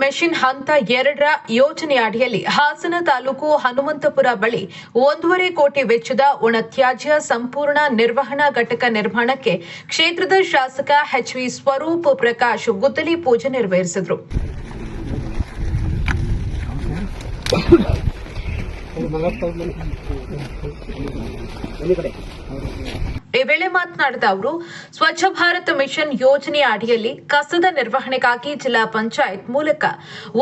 Mission ಹಂತ 2 ಯೋಜನೆ ಅಡಿಯಲ್ಲಿ ಹಾಸನ ತಾಲೂಕು ಹನುಮಂತಪುರ ಬಳಿ 1.5 ಕೋಟಿ ವೆಚ್ಚದ ಒಣತ್ಯಾಜ್ಯ ಸಂಪೂರ್ಣ ನಿರ್ವಹಣಾ ಘಟಕ ನಿರ್ಮಾಣಕ್ಕೆ ಕ್ಷೇತ್ರದ ಶಾಸಕ ಎಚ್.ವಿ. ಸ್ವರೂಪ್ ಪ್ರಕಾಶ್ ಗುದ್ದಲಿ ಪೂಜೆ ನೆರವೇರಿಸಿದರು. ಈ ವೇಳೆ ಮಾತನಾಡಿದ ಅವರು ಸ್ವಚ್ಛ ಭಾರತ್ ಮಿಷನ್ ಯೋಜನೆಯ ಅಡಿಯಲ್ಲಿ ಕಸದ ನಿರ್ವಹಣೆಗಾಗಿ ಜಿಲ್ಲಾ ಪಂಚಾಯತ್ ಮೂಲಕ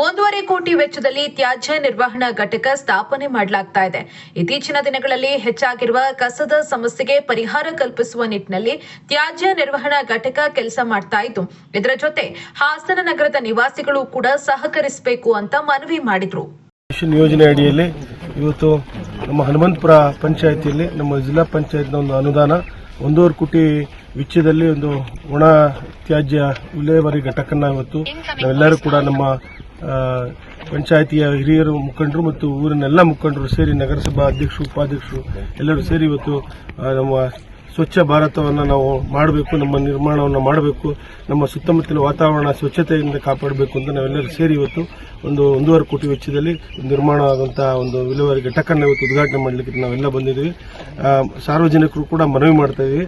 1.5 ಕೋಟಿ ವೆಚ್ಚದಲ್ಲಿ ತ್ಯಾಜ್ಯ ನಿರ್ವಹಣಾ ಘಟಕ ಸ್ಥಾಪನೆ ಮಾಡಲಾಗ್ತಾ ಇದೆ. ಇತ್ತೀಚಿನ ದಿನಗಳಲ್ಲಿ ಹೆಚ್ಚಾಗಿರುವ ಕಸದ ಸಮಸ್ಯೆಗೆ ಪರಿಹಾರ ಕಲ್ಪಿಸುವ ನಿಟ್ಟಿನಲ್ಲಿ ತ್ಯಾಜ್ಯ ನಿರ್ವಹಣಾ ಘಟಕ ಕೆಲಸ ಮಾಡ್ತಾ ಇದ್ದು, ಇದರ ಜೊತೆ ಹಾಸನ ನಗರದ ನಿವಾಸಿಗಳು ಕೂಡ ಸಹಕರಿಸಬೇಕು ಅಂತ ಮನವಿ ಮಾಡಿದ್ರು. ಯೋಜನೆ ಅಡಿಯಲ್ಲಿ ಇವತ್ತು ನಮ್ಮ ಹನುಮಂತಪುರ ಪಂಚಾಯತಿಯಲ್ಲಿ ನಮ್ಮ ಜಿಲ್ಲಾ ಪಂಚಾಯತ್ನ ಒಂದು ಅನುದಾನ 1.5 ಕೋಟಿ ವೆಚ್ಚದಲ್ಲಿ ಒಂದು ಒಣ ತ್ಯಾಜ್ಯ ವಿಲೇವಾರಿ ಘಟಕನ ಇವತ್ತು ನಾವೆಲ್ಲರೂ ಕೂಡ ನಮ್ಮ ಪಂಚಾಯತಿಯ ಹಿರಿಯರು ಮುಖಂಡರು ಮತ್ತು ಊರಿನ ಎಲ್ಲ ಮುಖಂಡರು ಸೇರಿ ನಗರಸಭಾ ಅಧ್ಯಕ್ಷರು ಉಪಾಧ್ಯಕ್ಷರು ಎಲ್ಲರೂ ಸೇರಿ ಇವತ್ತು ನಮ್ಮ ಸ್ವಚ್ಛ ಭಾರತವನ್ನು ನಾವು ಮಾಡಬೇಕು, ನಮ್ಮ ನಿರ್ಮಾಣವನ್ನು ಮಾಡಬೇಕು, ನಮ್ಮ ಸುತ್ತಮುತ್ತಲ ವಾತಾವರಣ ಸ್ವಚ್ಛತೆಯಿಂದ ಕಾಪಾಡಬೇಕು ಅಂತ ನಾವೆಲ್ಲರೂ ಸೇರಿ ಇವತ್ತು ಒಂದು 1.5 ಕೋಟಿ ವೆಚ್ಚದಲ್ಲಿ ನಿರ್ಮಾಣ ಆದಂತಹ ಒಂದು ವಿಲೇವಾರಿ ಘಟಕನ ಇವತ್ತು ಉದ್ಘಾಟನೆ ಮಾಡಲಿಕ್ಕೆ ನಾವೆಲ್ಲ ಬಂದಿದ್ದೀವಿ. ಸಾರ್ವಜನಿಕರು ಕೂಡ ಮನವಿ ಮಾಡ್ತಾ ಇದ್ದೀವಿ.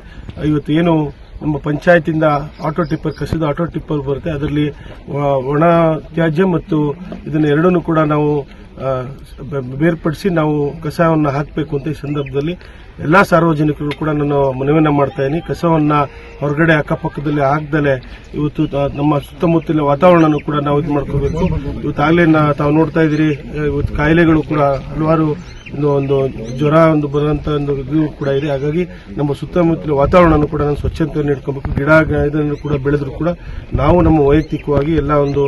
ಇವತ್ತು ಏನು ನಮ್ಮ ಪಂಚಾಯತಿಂದ ಆಟೋ ಟಿಪ್ಪರ್ ಕಸದ ಆಟೋ ಟಿಪ್ಪರ್ ಬರುತ್ತೆ, ಅದರಲ್ಲಿ ಒಣ ತ್ಯಾಜ್ಯ ಮತ್ತು ಇದನ್ನ ಎರಡನ್ನೂ ಕೂಡ ನಾವು ಬೇರ್ಪಡಿಸಿ ನಾವು ಕಸವನ್ನು ಹಾಕಬೇಕು ಅಂತ ಈ ಸಂದರ್ಭದಲ್ಲಿ ಎಲ್ಲಾ ಸಾರ್ವಜನಿಕರು ಕೂಡ ನಾನು ಮನವಿಯನ್ನ ಮಾಡ್ತಾ ಇದ್ದೀನಿ. ಕಸವನ್ನ ಹೊರಗಡೆ ಅಕ್ಕಪಕ್ಕದಲ್ಲಿ ಹಾಕದಲೆ ಇವತ್ತು ನಮ್ಮ ಸುತ್ತಮುತ್ತಲಿನ ವಾತಾವರಣ ಕೂಡ ನಾವು ಇದು ಮಾಡ್ಕೋಬೇಕು. ಇವತ್ತಾಗಲೇ ತಾವು ನೋಡ್ತಾ ಇದ್ದೀರಿ, ಇವತ್ತು ಕಾಯಿಲೆಗಳು ಕೂಡ ಹಲವಾರು ಒಂದು ಜ್ವರ ಬರುವಂತ ಒಂದು ಇದು ಕೂಡ ಇದೆ. ಹಾಗಾಗಿ ನಮ್ಮ ಸುತ್ತಮುತ್ತಲ ವಾತಾವರಣ ಕೂಡ ನಾವು ಸ್ವಚ್ಛತೆಯನ್ನು ಇಟ್ಕೋಬೇಕು. ಗಿಡ ಇದನ್ನು ಕೂಡ ಬೆಳೆದ್ರು ಕೂಡ ನಾವು ನಮ್ಮ ವೈಯಕ್ತಿಕವಾಗಿ ಎಲ್ಲ ಒಂದು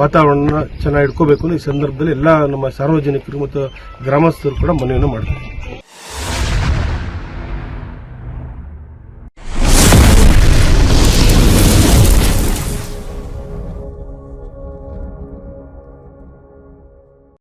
ವಾತಾವರಣ ಚೆನ್ನಾಗಿ ಇಟ್ಕೋಬೇಕು. ಈ ಸಂದರ್ಭದಲ್ಲಿ ಎಲ್ಲ ನಮ್ಮ ಸಾರ್ವಜನಿಕರು ಮತ್ತು ಗ್ರಾಮಸ್ಥರು ಕೂಡ ಮನವಿಯನ್ನು ಮಾಡ್ತಾರೆ.